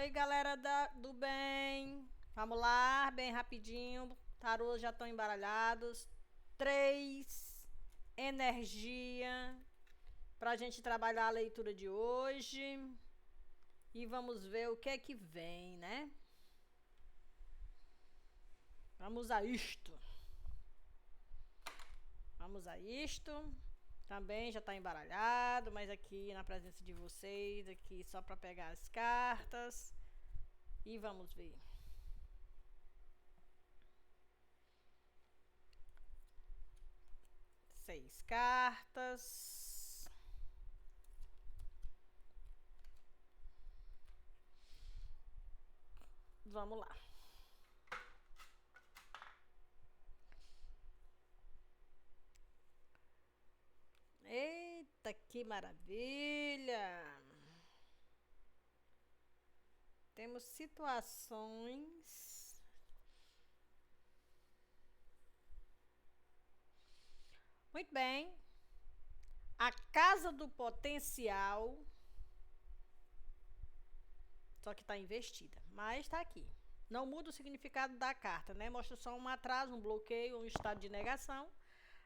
Oi, galera do bem. Vamos lá, bem rapidinho. Tarôs já estão embaralhados. 3, energia, pra gente trabalhar a leitura de hoje. E vamos ver o que é que vem, né? Vamos a isto. Vamos a isto. Também já está embaralhado, mas aqui na presença de vocês, aqui só para pegar as cartas. E vamos ver. Seis cartas. Vamos lá. Eita, que maravilha! Temos situações. Muito bem. A casa do potencial. Só que está investida, mas está aqui. Não muda o significado da carta, né? Mostra só um atraso, um bloqueio, um estado de negação.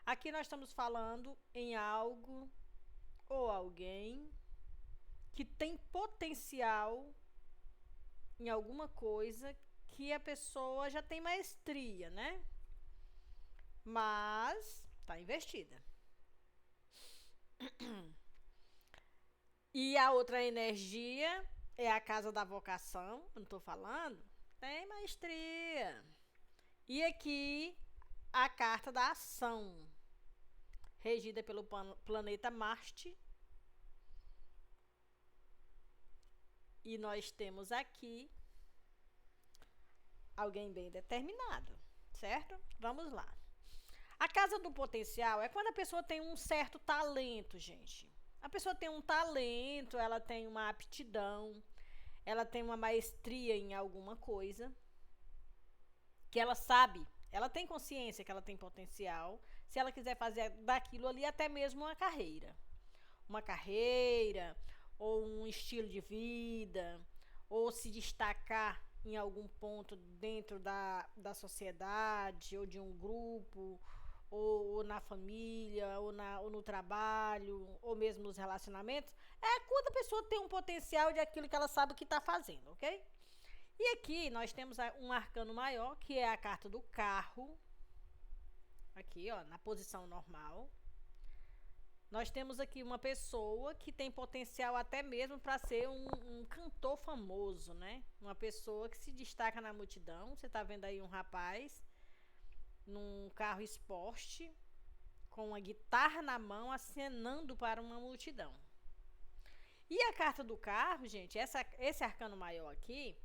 Aqui nós estamos falando em algo ou alguém que tem potencial em alguma coisa que a pessoa já tem maestria, né? Mas está investida. E a outra energia é a casa da vocação, eu não estou falando, tem maestria. E aqui a carta da ação, regida pelo planeta Marte. E nós temos aqui alguém bem determinado, certo? Vamos lá. A casa do potencial é quando a pessoa tem um certo talento, gente. A pessoa tem um talento, ela tem uma aptidão, ela tem uma maestria em alguma coisa, que ela sabe, ela tem consciência que ela tem potencial, se ela quiser fazer daquilo ali até mesmo uma carreira. Uma carreira, ou um estilo de vida, ou se destacar em algum ponto dentro da sociedade, ou de um grupo, ou na família, ou no trabalho, ou mesmo nos relacionamentos, é quando a pessoa tem um potencial de aquilo que ela sabe que está fazendo, ok? E aqui nós temos um arcano maior, que é a carta do carro, aqui ó, na posição normal. Nós temos aqui uma pessoa que tem potencial até mesmo para ser um cantor famoso, né? Uma pessoa que se destaca na multidão. Você está vendo aí um rapaz num carro esporte, com uma guitarra na mão, acenando para uma multidão. E a carta do carro, gente, esse arcano maior aqui,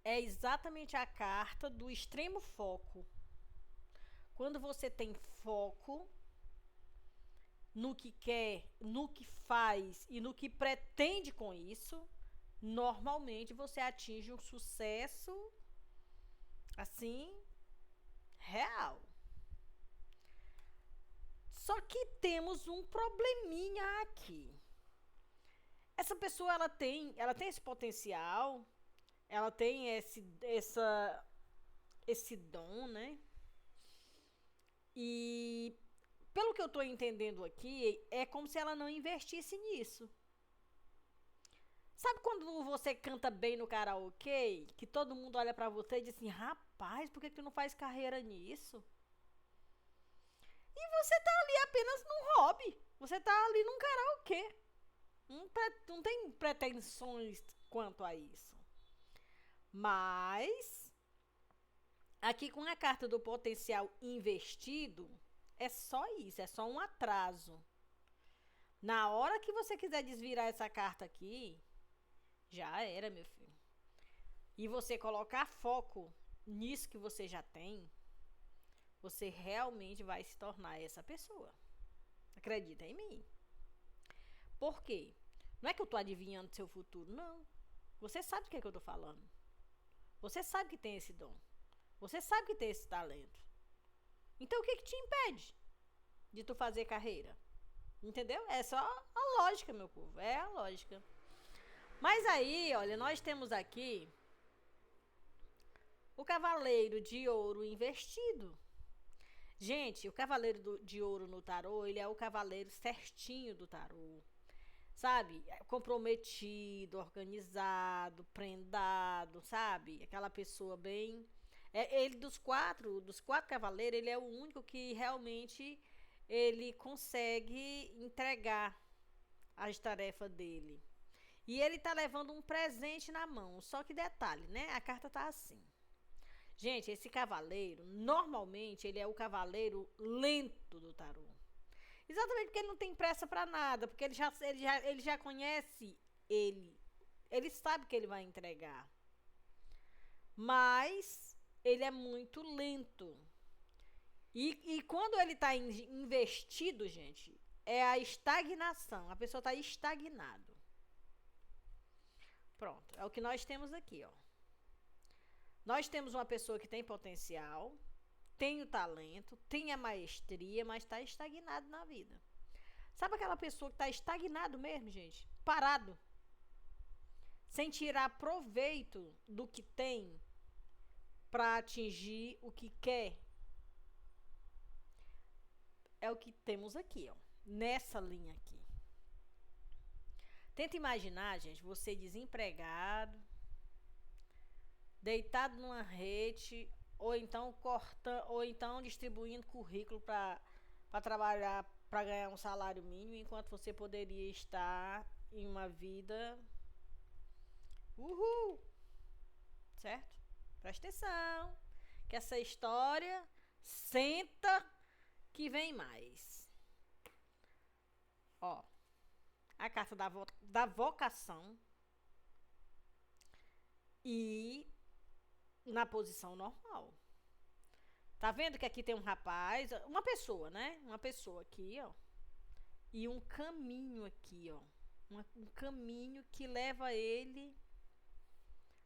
é exatamente a carta do extremo foco. Quando você tem foco no que quer, no que faz e no que pretende com isso, normalmente você atinge um sucesso assim real. Só que temos um probleminha aqui. Essa pessoa ela tem esse potencial, ela tem esse dom, né? E pelo que eu tô entendendo aqui, é como se ela não investisse nisso. Sabe quando você canta bem no karaokê, que todo mundo olha pra você e diz assim, rapaz, por que tu não faz carreira nisso? E você tá ali apenas num hobby. Você tá ali num karaokê. Não tem pretensões quanto a isso. Mas, aqui com a carta do potencial investido, é só isso, é só um atraso. Na hora que você quiser desvirar essa carta aqui, já era, meu filho. E você colocar foco nisso que você já tem, você realmente vai se tornar essa pessoa. Acredita em mim. Por quê? Não é que eu tô adivinhando seu futuro, não. Você sabe do que é que eu tô falando. Você sabe que tem esse dom. Você sabe que tem esse talento. Então o que te impede de tu fazer carreira? Entendeu? É só a lógica, meu povo. É a lógica. Mas aí, olha, nós temos aqui o cavaleiro de ouro investido. Gente, o cavaleiro de ouro no tarô, ele é o cavaleiro certinho do tarô. Sabe? Comprometido, organizado, prendado, sabe? Aquela pessoa bem... ele dos quatro cavaleiros, ele é o único que realmente ele consegue entregar as tarefas dele. E ele tá levando um presente na mão. Só que detalhe, né? A carta tá assim. Gente, esse cavaleiro, normalmente, ele é o cavaleiro lento do tarô. Exatamente porque ele não tem pressa para nada, porque ele já conhece ele. Ele sabe que ele vai entregar. Mas ele é muito lento. E quando ele está investido, gente, é a estagnação. A pessoa está estagnada. Pronto, é o que nós temos aqui, ó. Nós temos uma pessoa que tem potencial, tem o talento, tem a maestria, mas está estagnado na vida. Sabe aquela pessoa que está estagnado mesmo, gente? Parado. Sem tirar proveito do que tem para atingir o que quer. É o que temos aqui, ó. Nessa linha aqui. Tenta imaginar, gente, você desempregado, deitado numa rede, ou então distribuindo currículo para trabalhar, para ganhar um salário mínimo, enquanto você poderia estar em uma vida certo? Presta atenção, que essa história senta que vem mais. Ó, a carta da vocação e na posição normal. Tá vendo que aqui tem um rapaz, uma pessoa, né? Uma pessoa aqui, ó. E um caminho aqui, ó. Um caminho que leva ele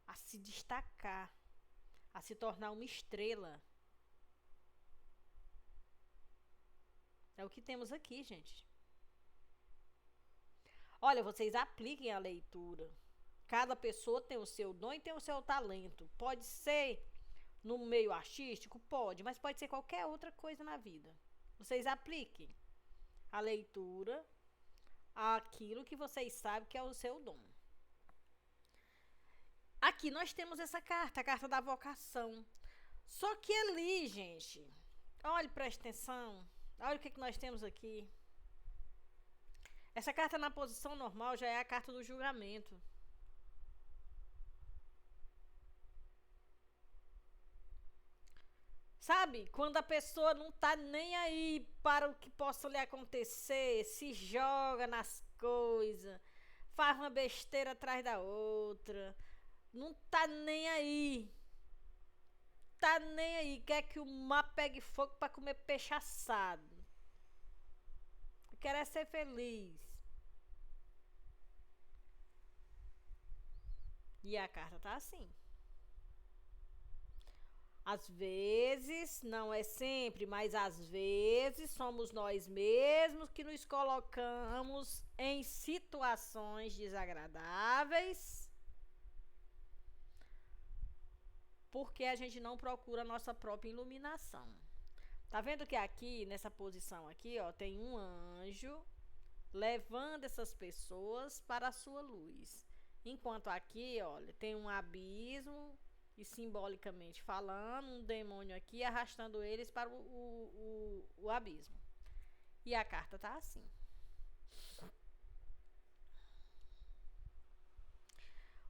a se destacar, a se tornar uma estrela. É o que temos aqui, gente. Olha, vocês apliquem a leitura. Cada pessoa tem o seu dom e tem o seu talento. Pode ser no meio artístico? Pode, mas pode ser qualquer outra coisa na vida. Vocês apliquem a leitura àquilo que vocês sabem que é o seu dom. Aqui nós temos essa carta, a carta da vocação. Só que ali, gente, olhe, preste atenção. Olha o que nós temos aqui. Essa carta na posição normal já é a carta do julgamento. Sabe? Quando a pessoa não tá nem aí para o que possa lhe acontecer, se joga nas coisas, faz uma besteira atrás da outra, não tá nem aí. Tá nem aí, quer que o mar pegue fogo para comer peixe assado. Quer ser feliz. E a carta tá assim. Às vezes, não é sempre, mas às vezes somos nós mesmos que nos colocamos em situações desagradáveis porque a gente não procura a nossa própria iluminação. Tá vendo que aqui, nessa posição aqui, ó, tem um anjo levando essas pessoas para a sua luz. Enquanto aqui, olha, tem um abismo e, simbolicamente falando, um demônio aqui arrastando eles para o abismo. E a carta tá assim.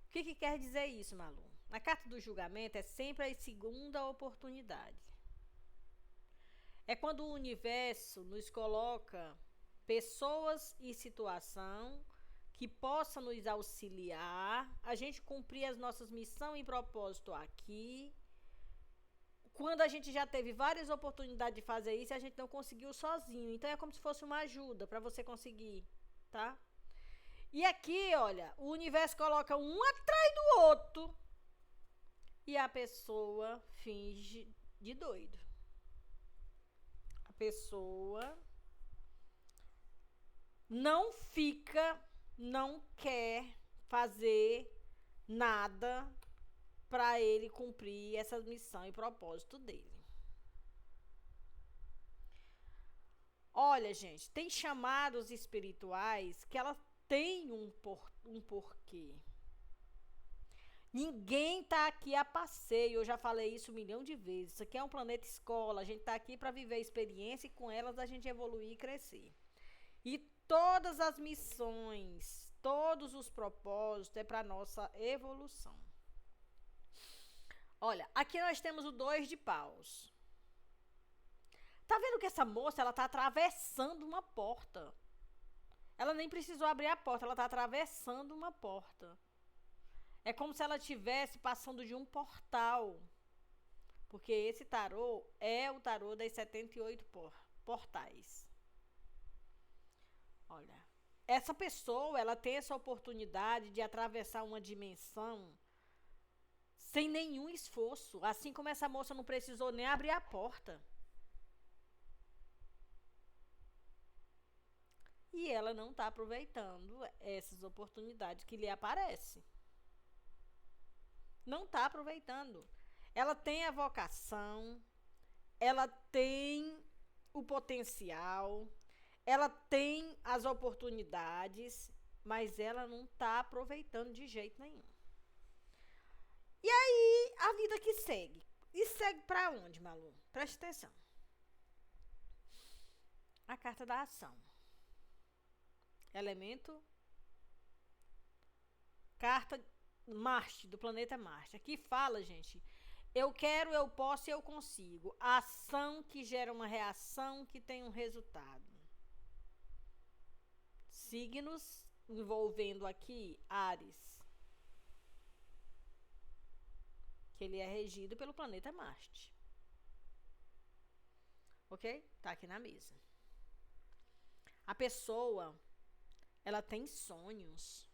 O que quer dizer isso, Malu? A carta do julgamento é sempre a segunda oportunidade. É quando o universo nos coloca pessoas e situação que possa nos auxiliar, a gente cumprir as nossas missões e propósito aqui. Quando a gente já teve várias oportunidades de fazer isso, a gente não conseguiu sozinho. Então é como se fosse uma ajuda para você conseguir, tá? E aqui, olha, o universo coloca um atrás do outro e a pessoa finge de doido. A pessoa não quer fazer nada para ele cumprir essa missão e propósito dele. Olha, gente, tem chamados espirituais que ela tem um porquê. Ninguém tá aqui a passeio, eu já falei isso 1 milhão de vezes. Isso aqui é um planeta escola, a gente tá aqui para viver a experiência e com elas a gente evoluir e crescer. E todas as missões, todos os propósitos é para nossa evolução. Olha, aqui nós temos o 2 de paus. Tá vendo que essa moça, ela tá atravessando uma porta. Ela nem precisou abrir a porta, ela tá atravessando uma porta. É como se ela estivesse passando de um portal. Porque esse tarô é o tarô das 78 portais. Olha, essa pessoa, ela tem essa oportunidade de atravessar uma dimensão sem nenhum esforço. Assim como essa moça não precisou nem abrir a porta. E ela não está aproveitando essas oportunidades que lhe aparecem. Não está aproveitando. Ela tem a vocação, ela tem o potencial, ela tem as oportunidades, mas ela não está aproveitando de jeito nenhum. E aí, a vida que segue. E segue para onde, Malu? Preste atenção. A carta da ação. Elemento. Carta Marte, do planeta Marte. Aqui fala, gente, eu quero, eu posso e eu consigo. A ação que gera uma reação que tem um resultado. Signos envolvendo aqui Áries, que ele é regido pelo planeta Marte. Ok? Tá aqui na mesa. A pessoa, ela tem sonhos.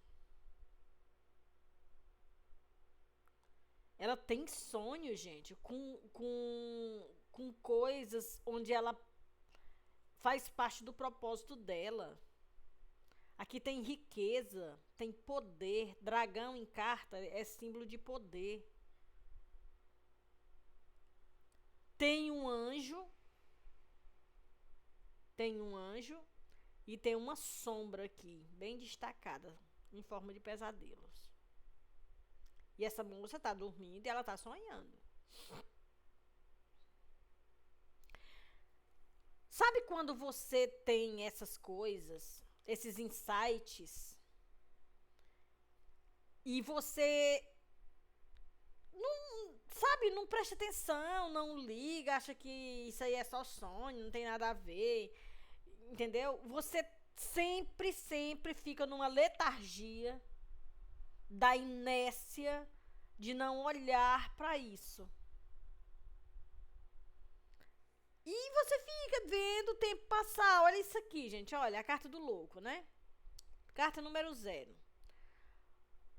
Ela tem sonhos, gente, com coisas onde ela faz parte do propósito dela. Aqui tem riqueza, tem poder. Dragão em carta é símbolo de poder. Tem um anjo e tem uma sombra aqui, bem destacada, em forma de pesadelos. E essa moça tá dormindo e ela tá sonhando. Sabe quando você tem essas coisas, esses insights, e você não presta atenção, não liga, acha que isso aí é só sonho, não tem nada a ver, entendeu? Você sempre fica numa letargia da inércia de não olhar para isso. E você fica vendo o tempo passar. Olha isso aqui, gente. Olha, a carta do louco, né? Carta número 0.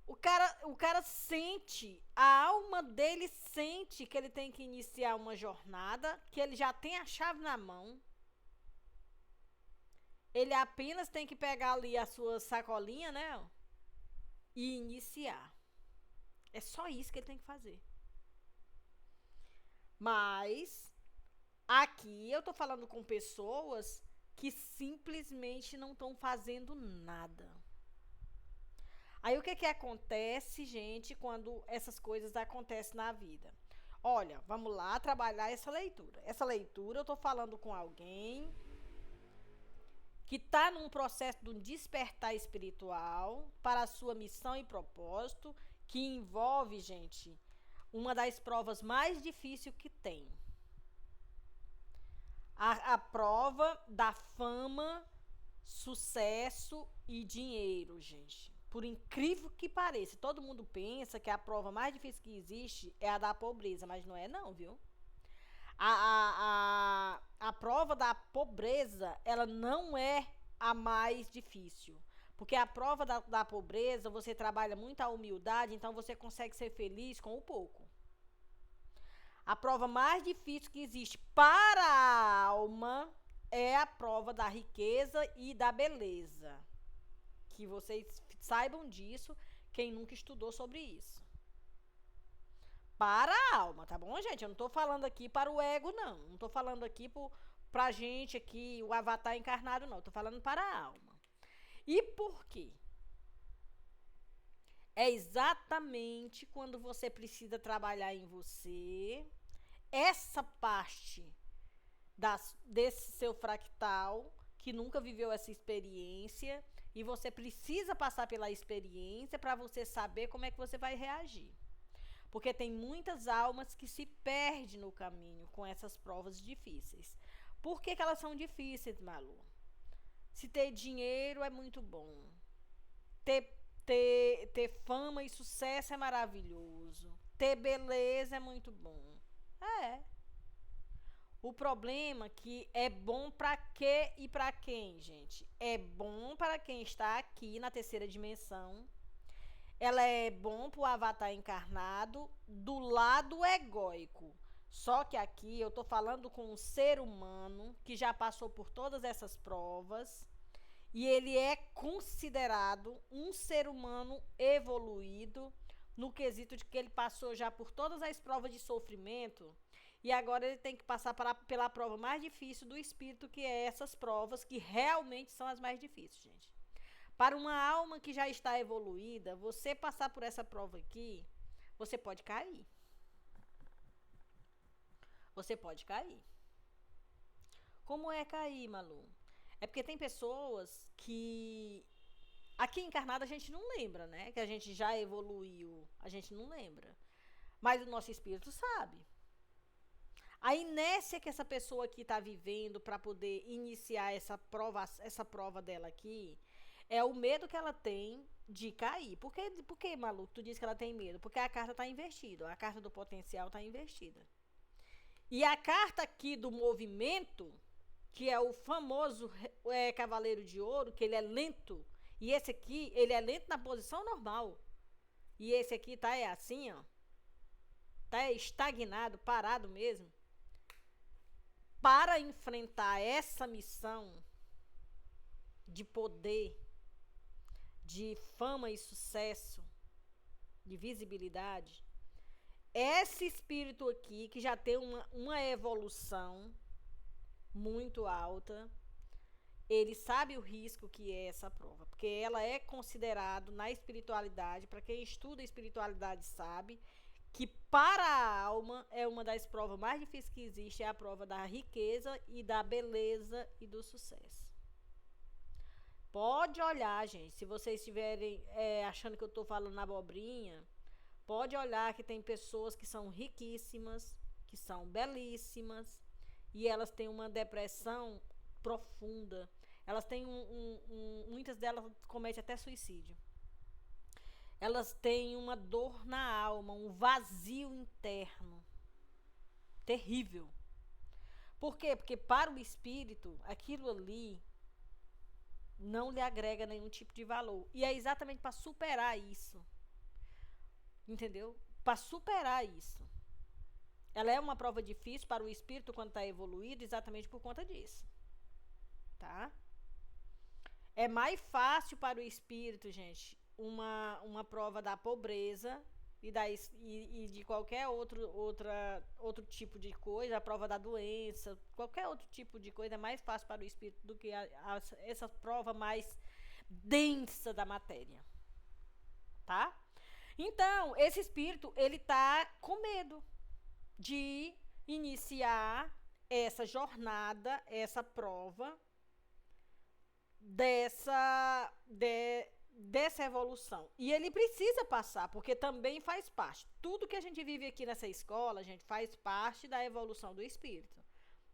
O cara sente, a alma dele sente que ele tem que iniciar uma jornada, que ele já tem a chave na mão. Ele apenas tem que pegar ali a sua sacolinha, né? E iniciar. É só isso que ele tem que fazer. Mas aqui eu tô falando com pessoas que simplesmente não estão fazendo nada. Aí o que acontece, gente, quando essas coisas acontecem na vida? Olha, vamos lá trabalhar essa leitura. Essa leitura eu tô falando com alguém que está num processo de um despertar espiritual para a sua missão e propósito, que envolve, gente, uma das provas mais difíceis que tem. A prova da fama, sucesso e dinheiro, gente. Por incrível que pareça, todo mundo pensa que a prova mais difícil que existe é a da pobreza, mas não é não, viu? A prova da pobreza, ela não é a mais difícil. Porque a prova da pobreza, você trabalha muito a humildade, então você consegue ser feliz com o pouco. A prova mais difícil que existe para a alma é a prova da riqueza e da beleza. Que vocês saibam disso, quem nunca estudou sobre isso. Para a alma, tá bom, gente? Eu não tô falando aqui para o ego, não. Não tô falando aqui pra gente aqui, o avatar encarnado, não. Eu tô falando para a alma. E por quê? É exatamente quando você precisa trabalhar em você, essa parte desse seu fractal, que nunca viveu essa experiência, e você precisa passar pela experiência para você saber como é que você vai reagir. Porque tem muitas almas que se perdem no caminho com essas provas difíceis. Por que elas são difíceis, Malu? Se ter dinheiro é muito bom. Ter fama e sucesso é maravilhoso. Ter beleza é muito bom. É. O problema é que é bom para quê e para quem, gente? É bom para quem está aqui na terceira dimensão. Ela é bom para o avatar encarnado do lado egóico. Só que aqui eu tô falando com um ser humano que já passou por todas essas provas e ele é considerado um ser humano evoluído no quesito de que ele passou já por todas as provas de sofrimento e agora ele tem que passar pela prova mais difícil do espírito, que é essas provas que realmente são as mais difíceis, gente. Para uma alma que já está evoluída, você passar por essa prova aqui, você pode cair. Você pode cair. Como é cair, Malu? É porque tem pessoas que aqui encarnada a gente não lembra, né? Que a gente já evoluiu, a gente não lembra. Mas o nosso espírito sabe. A inércia que essa pessoa aqui está vivendo para poder iniciar essa prova dela aqui, é o medo que ela tem de cair. Por que, Malu, tu disse que ela tem medo? Porque a carta está invertida, a carta do potencial está invertida. E a carta aqui do movimento, que é o famoso Cavaleiro de Ouro, que ele é lento, e esse aqui, ele é lento na posição normal. E esse aqui tá assim, ó. Tá estagnado, parado mesmo. Para enfrentar essa missão de poder, de fama e sucesso, de visibilidade, esse espírito aqui, que já tem uma evolução muito alta, ele sabe o risco que é essa prova, porque ela é considerado na espiritualidade, para quem estuda a espiritualidade sabe, que para a alma é uma das provas mais difíceis que existe, é a prova da riqueza e da beleza e do sucesso. Pode olhar, gente, se vocês estiverem achando que eu estou falando abobrinha, pode olhar que tem pessoas que são riquíssimas, que são belíssimas, e elas têm uma depressão profunda. Elas têm muitas delas cometem até suicídio. Elas têm uma dor na alma, um vazio interno terrível. Por quê? Porque para o espírito, aquilo ali não lhe agrega nenhum tipo de valor. E é exatamente para superar isso. Entendeu? Para superar isso. Ela é uma prova difícil para o espírito quando está evoluído, exatamente por conta disso. Tá? É mais fácil para o espírito, gente, uma prova da pobreza e de qualquer outro tipo de coisa, a prova da doença, qualquer outro tipo de coisa é mais fácil para o espírito do que essa prova mais densa da matéria. Tá? Então, esse espírito, ele tá com medo de iniciar essa jornada, essa prova dessa evolução. E ele precisa passar, porque também faz parte. Tudo que a gente vive aqui nessa escola, a gente faz parte da evolução do espírito,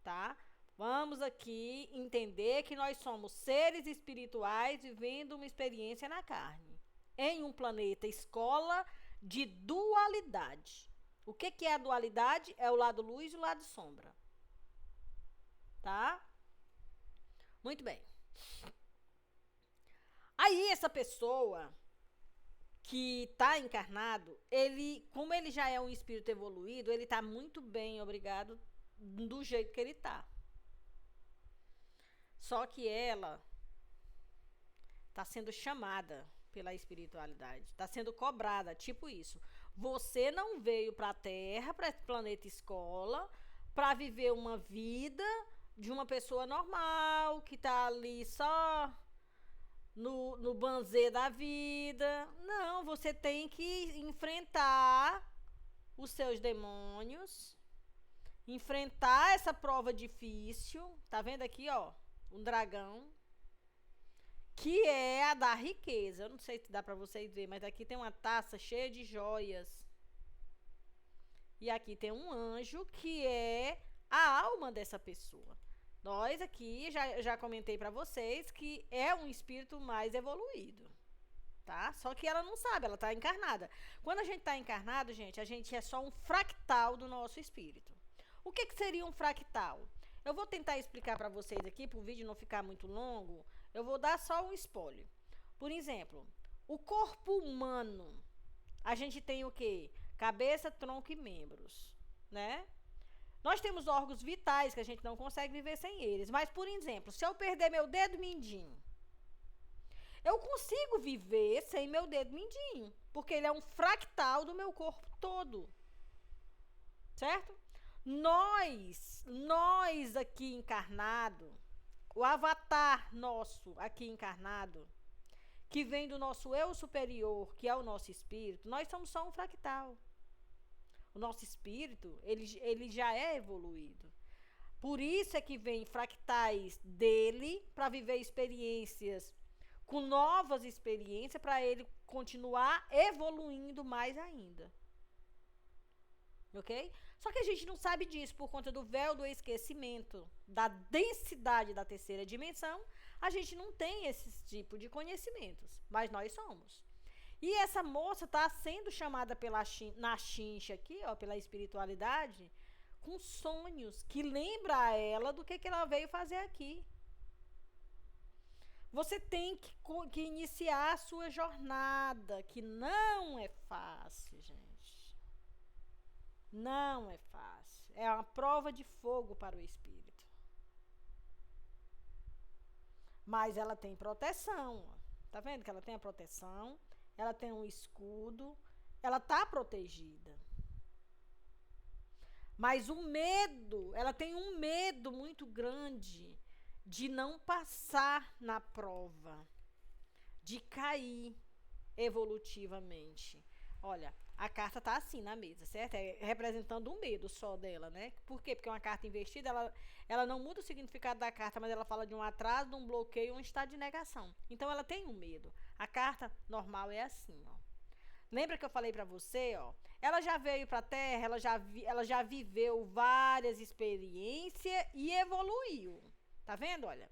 tá? Vamos aqui entender que nós somos seres espirituais vivendo uma experiência na carne, em um planeta escola de dualidade. O que é a dualidade? É o lado luz e o lado sombra. Tá? Muito bem. Aí essa pessoa que está encarnado, como ele já é um espírito evoluído, ele está muito bem, obrigado, do jeito que ele está. Só que ela está sendo chamada pela espiritualidade. Está sendo cobrada, tipo isso. Você não veio para a Terra, para esse planeta escola, para viver uma vida de uma pessoa normal, que tá ali só no banzê da vida. Não, você tem que enfrentar os seus demônios, enfrentar essa prova difícil. Tá vendo aqui, ó, um dragão, que é a da riqueza. Eu não sei se dá para vocês verem, mas aqui tem uma taça cheia de joias. E aqui tem um anjo que é a alma dessa pessoa. Nós aqui, já comentei para vocês que é um espírito mais evoluído, tá? Só que ela não sabe, ela tá encarnada. Quando a gente tá encarnado, gente, a gente é só um fractal do nosso espírito. O que seria um fractal? Eu vou tentar explicar para vocês aqui, para o vídeo não ficar muito longo. Eu vou dar só um spoiler. Por exemplo, o corpo humano, a gente tem o quê? Cabeça, tronco e membros, né? Nós temos órgãos vitais que a gente não consegue viver sem eles. Mas, por exemplo, se eu perder meu dedo mindinho, eu consigo viver sem meu dedo mindinho, porque ele é um fractal do meu corpo todo. Certo? Nós aqui encarnado, o avatar nosso aqui encarnado, que vem do nosso eu superior, que é o nosso espírito, nós somos só um fractal. O nosso espírito, ele já é evoluído. Por isso é que vem fractais dele para viver experiências, com novas experiências, para ele continuar evoluindo mais ainda. Ok? Só que a gente não sabe disso por conta do véu do esquecimento, da densidade da terceira dimensão. A gente não tem esse tipo de conhecimentos, mas nós somos. E essa moça está sendo chamada na chincha aqui, ó, pela espiritualidade, com sonhos que lembra a ela do que ela veio fazer aqui. Você tem que iniciar a sua jornada, que não é fácil, gente. Não é fácil. É uma prova de fogo para o espírito. Mas ela tem proteção. Ó. Tá vendo que ela tem a proteção? Ela tem um escudo, ela está protegida. Mas o medo, ela tem um medo muito grande de não passar na prova, de cair evolutivamente. Olha, a carta tá assim na mesa, certo? É representando um medo só dela, né? Por quê? Porque uma carta investida, ela não muda o significado da carta, mas ela fala de um atraso, de um bloqueio, um estado de negação. Então, ela tem um medo. A carta normal é assim, ó. Lembra que eu falei pra você, ó? Ela já veio pra Terra, ela já viveu várias experiências e evoluiu. Tá vendo? Olha.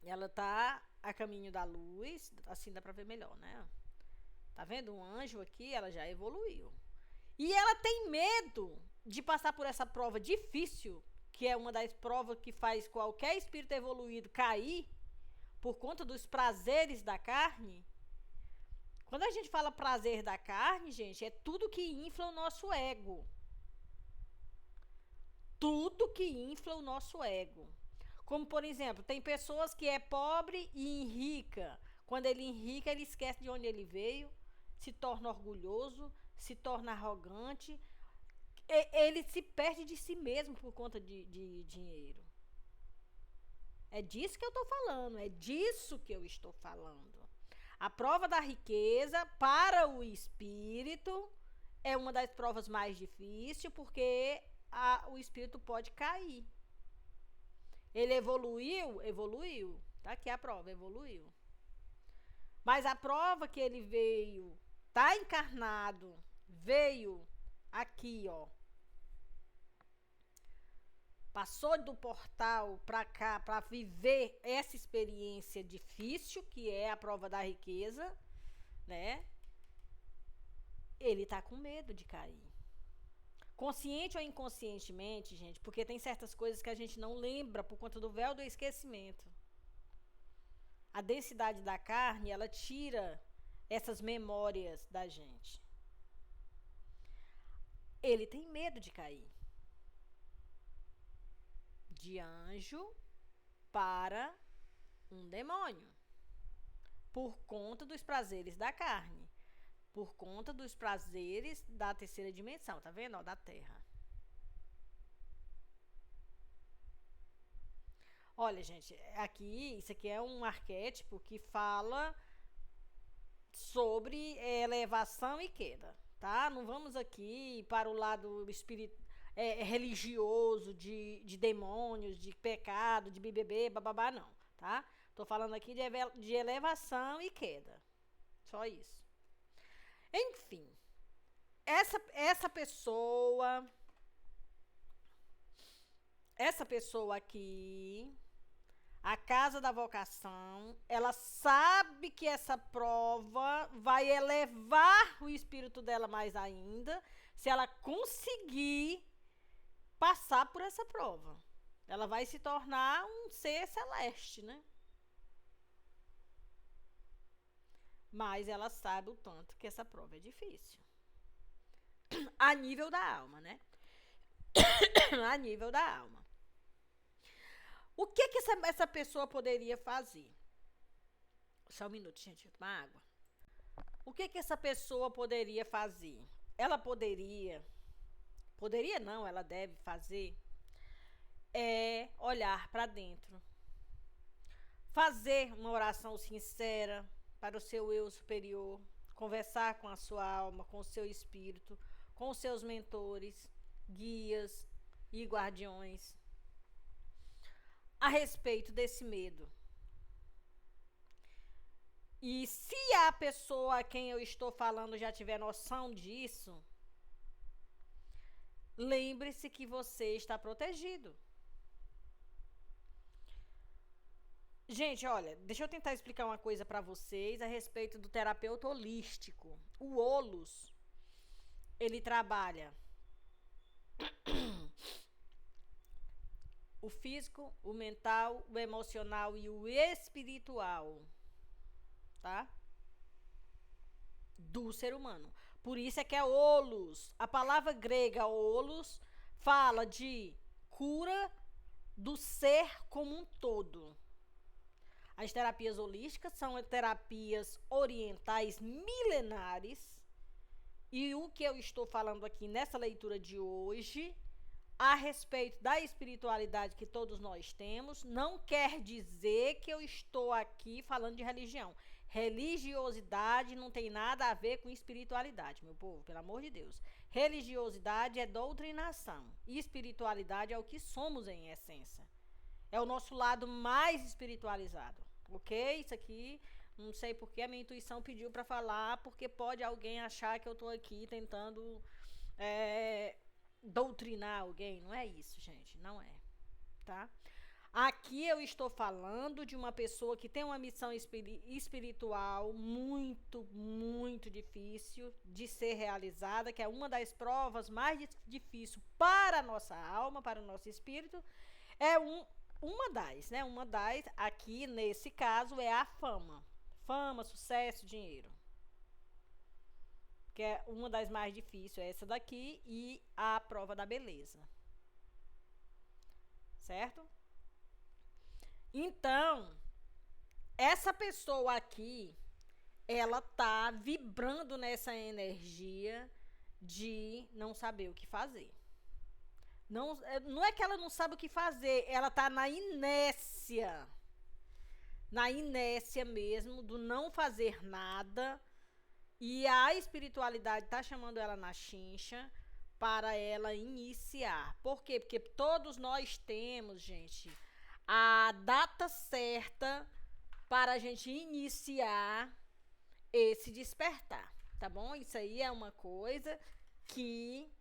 Ela tá a caminho da luz, assim dá pra ver melhor, né? Tá vendo? Um anjo aqui, ela já evoluiu. E ela tem medo de passar por essa prova difícil, que é uma das provas que faz qualquer espírito evoluído cair, por conta dos prazeres da carne. Quando a gente fala prazer da carne, gente, é tudo que infla o nosso ego. Tudo que infla o nosso ego. Como, por exemplo, tem pessoas que é pobre e enrica. Quando ele enrica, ele esquece de onde ele veio, se torna orgulhoso, se torna arrogante. Ele se perde de si mesmo por conta de dinheiro. É disso que eu estou falando, é disso que eu estou falando. A prova da riqueza para o espírito é uma das provas mais difíceis, porque o espírito pode cair. Ele evoluiu? Evoluiu. Tá aqui a prova, evoluiu. Mas a prova que ele veio, tá encarnado, veio aqui, ó. Passou do portal para cá para viver essa experiência difícil, que é a prova da riqueza, né? Ele tá com medo de cair. Consciente ou inconscientemente, gente, porque tem certas coisas que a gente não lembra por conta do véu do esquecimento. A densidade da carne, ela tira essas memórias da gente. Ele tem medo de cair. De anjo para um demônio. por conta dos prazeres da carne, por conta dos prazeres da terceira dimensão, tá vendo? Ó, da Terra. Olha, gente, isso aqui é um arquétipo que fala sobre elevação e queda, tá? Não vamos aqui para o lado religioso de demônios, de pecado, de BBB, bababá, não, tá? Tô falando aqui de elevação e queda. Só isso. Enfim, essa pessoa aqui, a casa da vocação, ela sabe que essa prova vai elevar o espírito dela mais ainda, se ela conseguir passar por essa prova. Ela vai se tornar um ser celeste, né? Mas ela sabe o tanto que essa prova é difícil. A nível da alma, né? A nível da alma. O que essa pessoa poderia fazer? Só um minuto, gente, eu tomar água. O que essa pessoa poderia fazer? Ela poderia não, ela deve fazer, olhar para dentro. Fazer uma oração sincera para o seu eu superior, conversar com a sua alma, com o seu espírito, com os seus mentores, guias e guardiões, a respeito desse medo. E se a pessoa a quem eu estou falando já tiver noção disso, lembre-se que você está protegido. Gente, olha, deixa eu tentar explicar uma coisa para vocês a respeito do terapeuta holístico. O Holos, ele trabalha o físico, o mental, o emocional e o espiritual, tá? Do ser humano. Por isso é que é Holos. A palavra grega Holos fala de cura do ser como um todo. As terapias holísticas são terapias orientais milenares. E o que eu estou falando aqui nessa leitura de hoje, a respeito da espiritualidade que todos nós temos, não quer dizer que eu estou aqui falando de religião. Religiosidade não tem nada a ver com espiritualidade, meu povo, pelo amor de Deus. Religiosidade é doutrinação. E espiritualidade é o que somos em essência. É o nosso lado mais espiritualizado, ok? Isso aqui, não sei porque a minha intuição pediu para falar, porque pode alguém achar que eu tô aqui tentando doutrinar alguém. Não é isso, gente, não é, tá? Aqui eu estou falando de uma pessoa que tem uma missão espiritual muito, muito difícil de ser realizada, que é uma das provas mais difíceis para a nossa alma, para o nosso espírito. Uma das, aqui nesse caso, é a fama. Fama, sucesso, dinheiro. Que é uma das mais difíceis, essa daqui, e a prova da beleza. Certo? Então, essa pessoa aqui, ela tá vibrando nessa energia de não saber o que fazer. Não é que ela não sabe o que fazer, ela tá na inércia. Na inércia mesmo, do não fazer nada. E a espiritualidade tá chamando ela na chincha para ela iniciar. Por quê? Porque todos nós temos, gente, a data certa para a gente iniciar esse despertar, tá bom? Isso aí é uma coisa que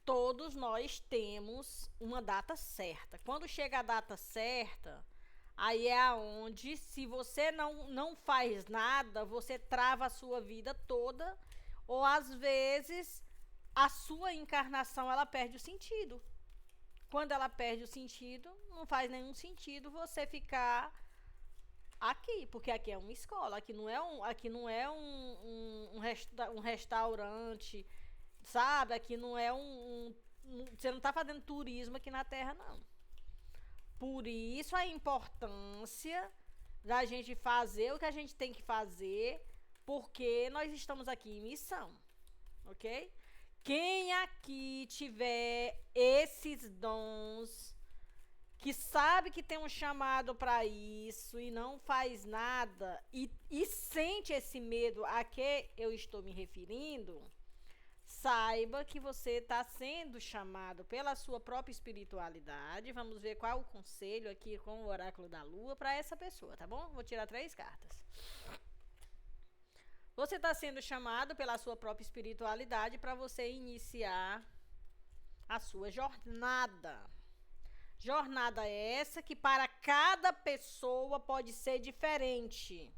todos nós temos uma data certa. Quando chega a data certa, aí é onde, se você não faz nada, você trava a sua vida toda, ou às vezes a sua encarnação ela perde o sentido. Quando ela perde o sentido, não faz nenhum sentido você ficar aqui, porque aqui é uma escola, aqui não é um restaurante, sabe? Aqui não é você não está fazendo turismo aqui na Terra, não. Por isso a importância da gente fazer o que a gente tem que fazer, porque nós estamos aqui em missão, ok? Quem aqui tiver esses dons, que sabe que tem um chamado para isso e não faz nada, e sente esse medo a que eu estou me referindo, saiba que você está sendo chamado pela sua própria espiritualidade. Vamos ver qual o conselho aqui com o oráculo da lua para essa pessoa, tá bom? Vou tirar 3 cartas. Você está sendo chamado pela sua própria espiritualidade para você iniciar a sua jornada. Jornada essa que para cada pessoa pode ser diferente.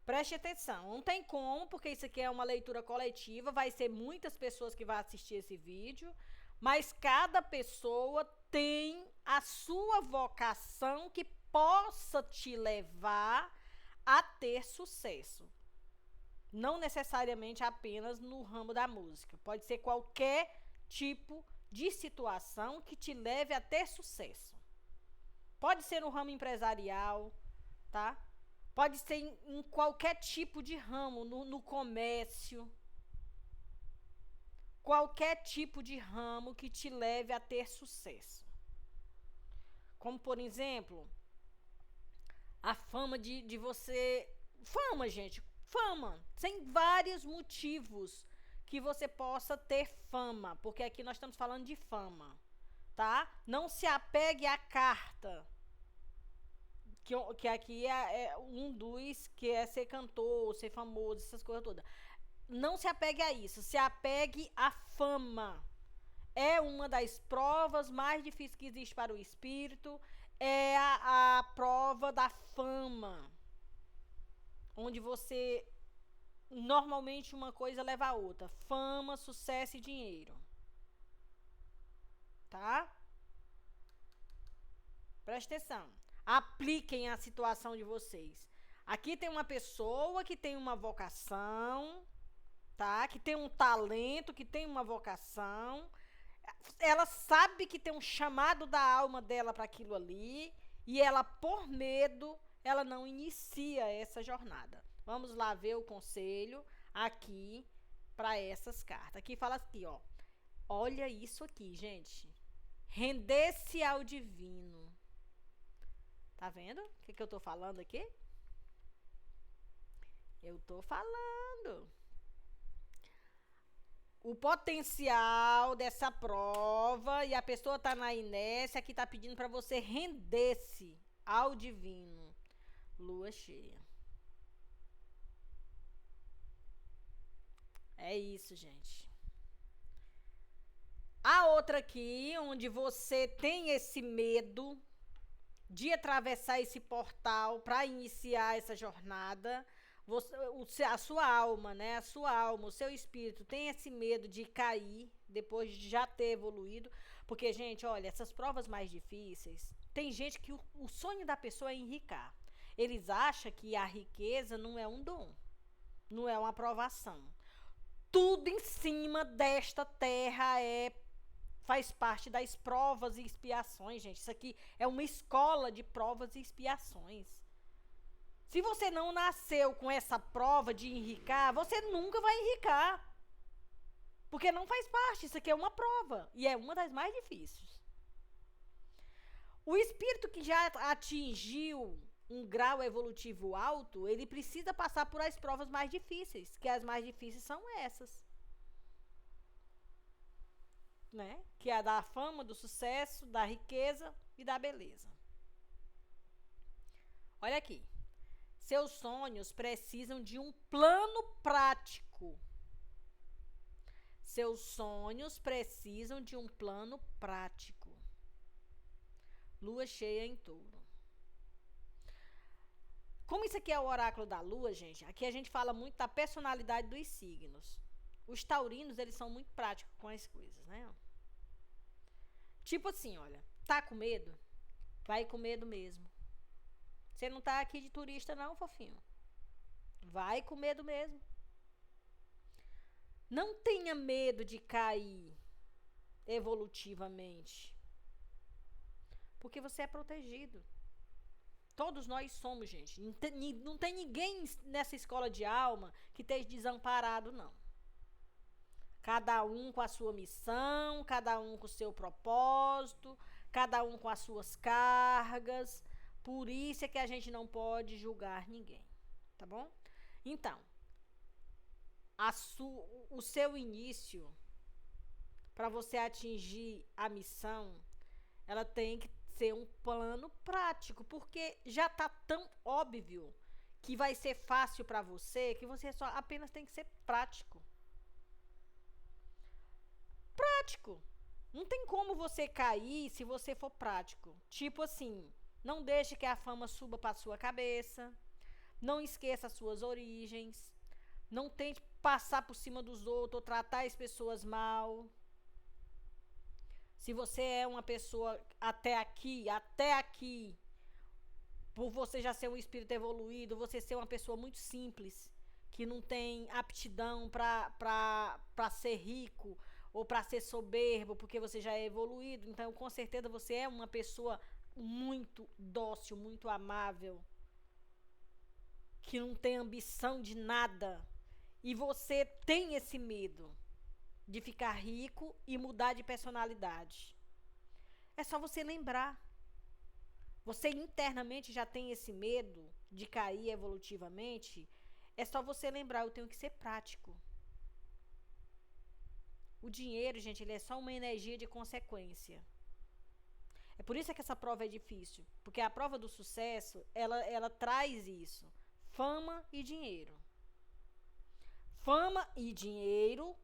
Preste atenção, não tem como, porque isso aqui é uma leitura coletiva, vai ser muitas pessoas que vão assistir esse vídeo, mas cada pessoa tem a sua vocação que possa te levar a ter sucesso. Não necessariamente apenas no ramo da música, pode ser qualquer tipo de situação que te leve a ter sucesso. Pode ser no ramo empresarial, tá? Pode ser em qualquer tipo de ramo, no comércio. Qualquer tipo de ramo que te leve a ter sucesso. Como, por exemplo, a fama de você... Fama, gente, fama. Tem vários motivos que você possa ter fama, porque aqui nós estamos falando de fama, tá? Não se apegue à carta. Que aqui é um dos que é ser cantor, ser famoso, essas coisas todas. Não se apegue a isso, se apegue à fama. É uma das provas mais difíceis que existe para o espírito, é a prova da fama. Onde você, normalmente uma coisa leva a outra. Fama, sucesso e dinheiro. Tá? Presta atenção. Apliquem a situação de vocês. Aqui tem uma pessoa que tem uma vocação, tá? Que tem um talento, que tem uma vocação. Ela sabe que tem um chamado da alma dela para aquilo ali, e ela, por medo, ela não inicia essa jornada. Vamos lá ver o conselho aqui para essas cartas. Aqui fala assim, ó. Olha isso aqui, gente. Render-se ao divino. Tá vendo o que eu tô falando aqui? Eu tô falando. O potencial dessa prova, e a pessoa tá na inércia, que tá pedindo para você render-se ao divino. Lua cheia. É isso, gente. A outra aqui, onde você tem esse medo de atravessar esse portal para iniciar essa jornada, a sua alma, né? A sua alma, o seu espírito tem esse medo de cair depois de já ter evoluído. Porque, gente, olha, essas provas mais difíceis, tem gente que o sonho da pessoa é enricar. Eles acham que a riqueza não é um dom, não é uma aprovação. Tudo em cima desta terra faz parte das provas e expiações, gente. Isso aqui é uma escola de provas e expiações. Se você não nasceu com essa prova de enricar, você nunca vai enricar. Porque não faz parte. Isso aqui é uma prova. E é uma das mais difíceis. O espírito que já atingiu um grau evolutivo alto, ele precisa passar por as provas mais difíceis. Que as mais difíceis são essas. Né? Que é a da fama, do sucesso, da riqueza e da beleza. Olha aqui. Seus sonhos precisam de um plano prático. Seus sonhos precisam de um plano prático. Lua cheia em Touro. Como isso aqui é o oráculo da lua, gente, aqui a gente fala muito da personalidade dos signos. Os taurinos, eles são muito práticos com as coisas, né? Tipo assim, olha, tá com medo? Vai com medo mesmo. Você não tá aqui de turista não, fofinho. Vai com medo mesmo. Não tenha medo de cair evolutivamente. Porque você é protegido. Todos nós somos, gente. Não tem ninguém nessa escola de alma que esteja desamparado, não. Cada um com a sua missão, cada um com o seu propósito, cada um com as suas cargas. Por isso é que a gente não pode julgar ninguém, tá bom? Então, o seu início, para você atingir a missão, ela tem que ser um plano prático, porque já tá tão óbvio que vai ser fácil para você, que você só apenas tem que ser prático. Prático. Não tem como você cair se você for prático. Tipo assim, não deixe que a fama suba para sua cabeça. Não esqueça as suas origens. Não tente passar por cima dos outros ou tratar as pessoas mal. Se você é uma pessoa até aqui, por você já ser um espírito evoluído, você ser uma pessoa muito simples, que não tem aptidão para ser rico ou para ser soberbo, porque você já é evoluído, então com certeza você é uma pessoa muito dócil, muito amável, que não tem ambição de nada, e você tem esse medo de ficar rico e mudar de personalidade. É só você lembrar. Você internamente já tem esse medo de cair evolutivamente. É só você lembrar, eu tenho que ser prático. O dinheiro, gente, ele é só uma energia de consequência. É por isso que essa prova é difícil. Porque a prova do sucesso, ela traz isso. Fama e dinheiro. Fama e dinheiro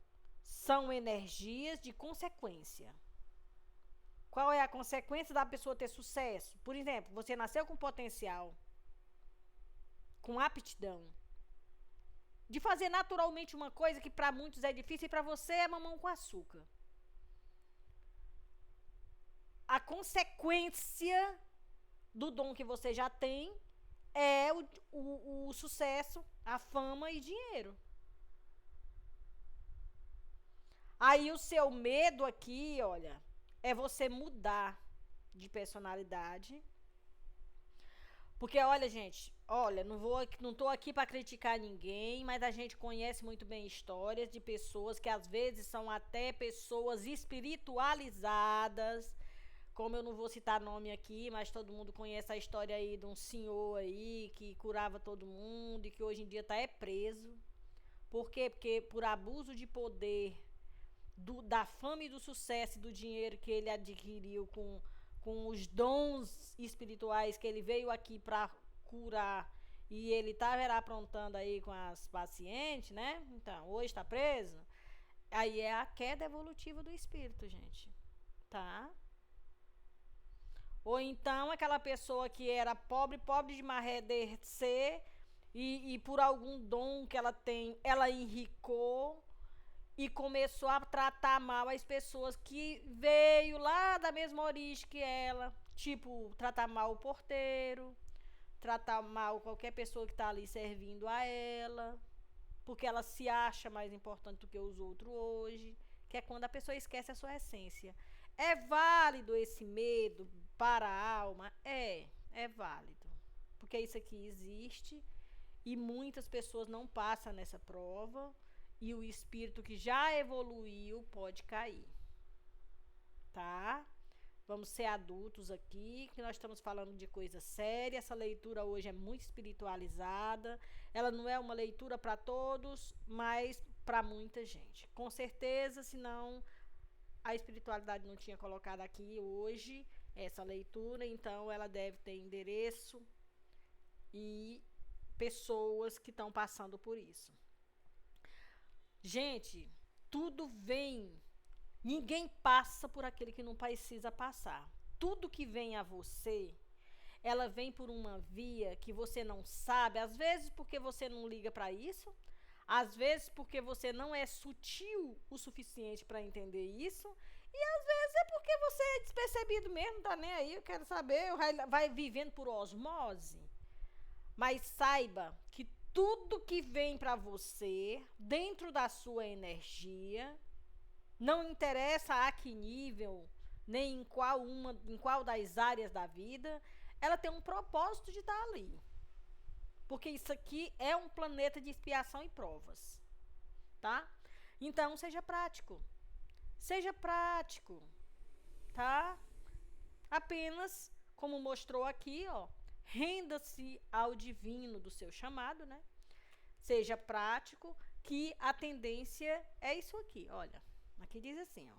são energias de consequência. Qual é a consequência da pessoa ter sucesso? Por exemplo, você nasceu com potencial, com aptidão, de fazer naturalmente uma coisa que para muitos é difícil e para você é mamão com açúcar. A consequência do dom que você já tem é o sucesso, a fama e dinheiro. Aí o seu medo aqui, olha, é você mudar de personalidade. Porque, olha, gente, olha, não tô aqui para criticar ninguém, mas a gente conhece muito bem histórias de pessoas que às vezes são até pessoas espiritualizadas. Como eu não vou citar nome aqui, mas todo mundo conhece a história aí de um senhor aí que curava todo mundo e que hoje em dia tá preso. Por quê? Porque por abuso de poder, da fama e do sucesso e do dinheiro que ele adquiriu com os dons espirituais que ele veio aqui para curar e ele estava aprontando aí com as pacientes, né? Então, hoje está preso. Aí é a queda evolutiva do espírito, gente. Tá? Ou então aquela pessoa que era pobre de marredecer e por algum dom que ela tem, ela enricou e começou a tratar mal as pessoas que veio lá da mesma origem que ela. Tipo, tratar mal o porteiro, tratar mal qualquer pessoa que está ali servindo a ela, porque ela se acha mais importante do que os outros hoje, que é quando a pessoa esquece a sua essência. É válido esse medo para a alma? É válido, porque isso aqui existe e muitas pessoas não passam nessa prova. E o espírito que já evoluiu pode cair. Tá? Vamos ser adultos aqui, que nós estamos falando de coisa séria. Essa leitura hoje é muito espiritualizada. Ela não é uma leitura para todos, mas para muita gente. Com certeza, senão a espiritualidade não tinha colocado aqui hoje essa leitura. Então, ela deve ter endereço e pessoas que estão passando por isso. Gente, tudo vem, ninguém passa por aquele que não precisa passar. Tudo que vem a você, ela vem por uma via que você não sabe, às vezes porque você não liga para isso, às vezes porque você não é sutil o suficiente para entender isso, e às vezes é porque você é despercebido mesmo, não tá nem aí, eu quero saber, vai vivendo por osmose. Mas saiba que tudo que vem para você, dentro da sua energia, não interessa a que nível, nem em qual das áreas da vida, ela tem um propósito de estar ali. Porque isso aqui é um planeta de expiação e provas, tá? Então, seja prático. Seja prático, tá? Apenas, como mostrou aqui, ó, renda-se ao divino do seu chamado, né? Seja prático, que a tendência é isso aqui, olha. Aqui diz assim, ó.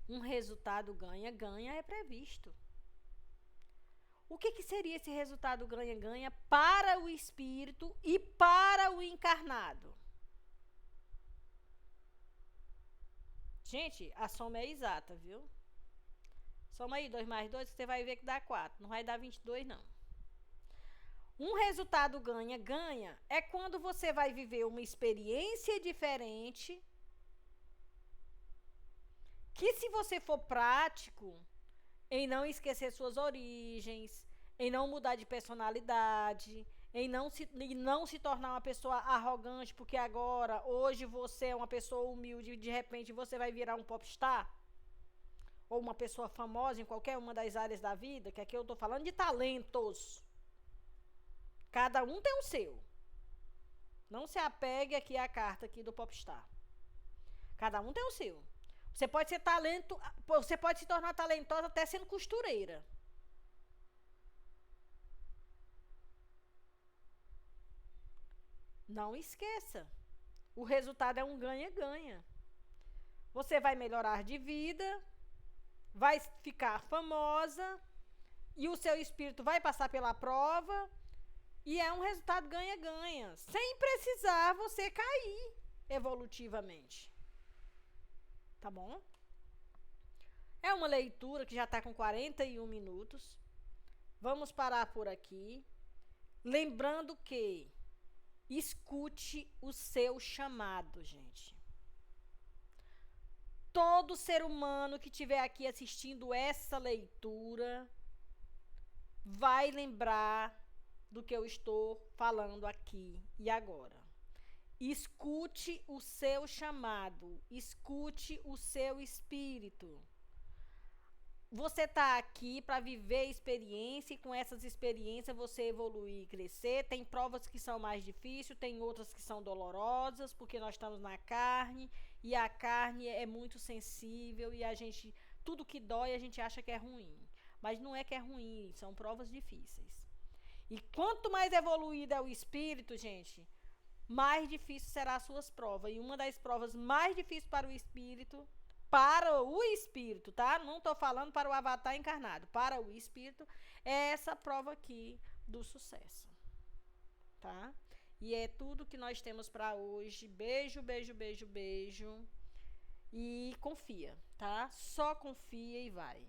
Um resultado ganha-ganha é previsto. O que seria esse resultado ganha-ganha para o espírito e para o encarnado? Gente, a soma é exata, viu? Soma aí 2 mais 2 que você vai ver que dá 4. Não vai dar 22, não. Um resultado ganha-ganha é quando você vai viver uma experiência diferente que, se você for prático em não esquecer suas origens, em não mudar de personalidade, em não se tornar uma pessoa arrogante, porque agora, hoje, você é uma pessoa humilde e de repente você vai virar um popstar, ou uma pessoa famosa em qualquer uma das áreas da vida, que aqui eu tô falando de talentos. Cada um tem o seu. Não se apegue aqui à carta aqui do popstar. Cada um tem o seu. Você pode ser talento, você pode se tornar talentosa até sendo costureira. Não esqueça. O resultado é um ganha-ganha. Você vai melhorar de vida, vai ficar famosa, e o seu espírito vai passar pela prova, e é um resultado ganha-ganha, sem precisar você cair evolutivamente. Tá bom? É uma leitura que já está com 41 minutos. Vamos parar por aqui. Lembrando que escute o seu chamado, gente. Todo ser humano que estiver aqui assistindo essa leitura vai lembrar do que eu estou falando aqui e agora. Escute o seu chamado, escute o seu espírito. Você está aqui para viver experiência, e com essas experiências você evoluir e crescer. Tem provas que são mais difíceis, tem outras que são dolorosas, porque nós estamos na carne, e a carne é muito sensível, e tudo que dói a gente acha que é ruim. Mas não é que é ruim, são provas difíceis. E quanto mais evoluído é o espírito, gente, mais difícil serão as suas provas. E uma das provas mais difíceis para o espírito, tá? Não estou falando para o avatar encarnado. Para o espírito, é essa prova aqui do sucesso. Tá? E é tudo que nós temos para hoje. Beijo, beijo, beijo, beijo. E confia, tá? Só confia e vai.